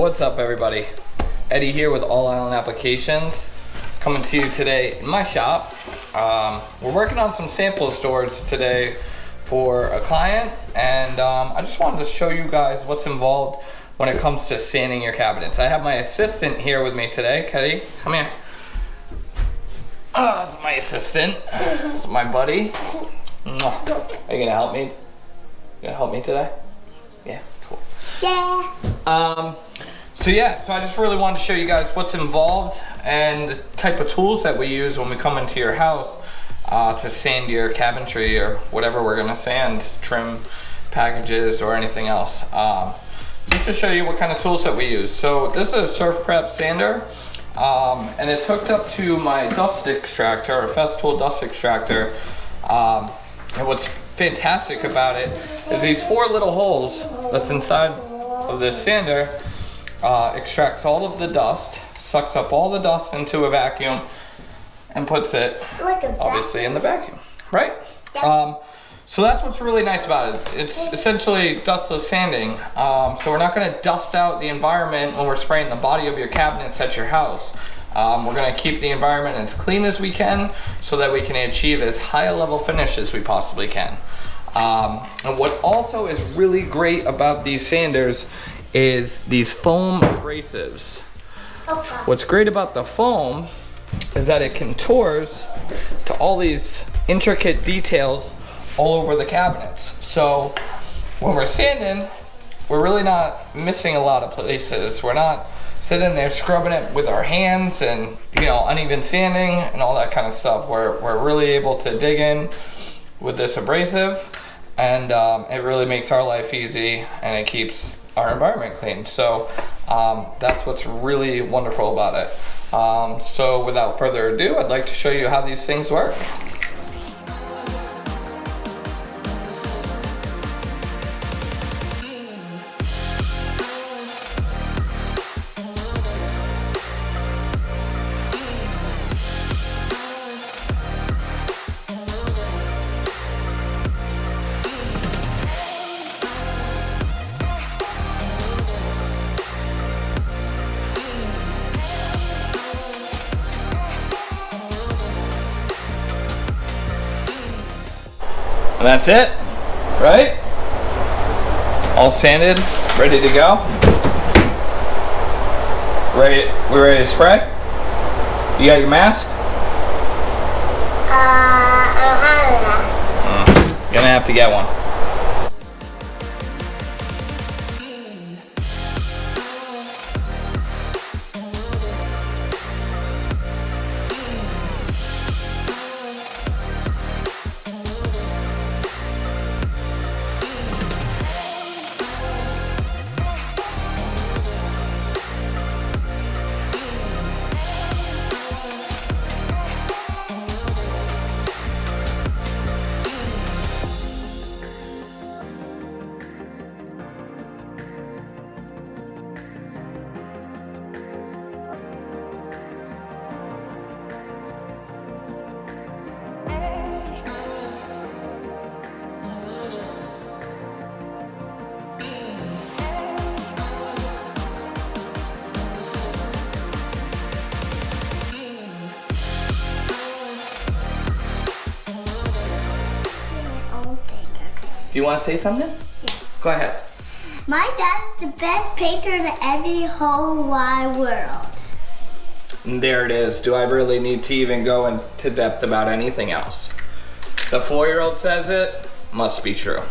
What's up, everybody? Eddie here with All Island Applications, coming to you today in my shop. We're working on some sample storage today for a client, and I just wanted to show you guys what's involved when it comes to sanding your cabinets. I have my assistant here with me today. Eddie, come here. This is my assistant. This is my buddy. Are you gonna help me? You gonna help me today? Yeah, cool. Yeah. So I just really wanted to show you guys what's involved and the type of tools that we use when we come into your house to sand your cabinetry or whatever we're gonna sand, trim packages or anything else. Just to show you what kind of tools that we use. So this is a Surfprep sander, and it's hooked up to my dust extractor, a Festool dust extractor. And what's fantastic about it is these 4 little holes that's inside of this sander extracts all of the dust, sucks up all the dust into a vacuum, and puts it obviously in the vacuum, right? Yep. So that's what's really nice about it. It's essentially dustless sanding. So we're not going to dust out the environment when we're spraying the body of your cabinets at your house. We're going to keep the environment as clean as we can so that we can achieve as high a level finish as we possibly can. And what also is really great about these sanders is these foam abrasives. What's great about the foam is that it contours to all these intricate details all over the cabinets. So when we're sanding, we're really not missing a lot of places. We're not sitting there scrubbing it with our hands and, you know, uneven sanding and all that kind of stuff. We're really able to dig in with this abrasive, and it really makes our life easy and it keeps our environment clean. So that's what's really wonderful about it. So without further ado, I'd like to show you how these things work. And that's it, right? All sanded, ready to go. We ready to spray? You got your mask? I don't have that. Gonna have to get one. Do you want to say something? Yeah. Go ahead. My dad's the best painter in the whole wide world. And there it is. Do I really need to even go into depth about anything else? The 4-year-old says it, must be true.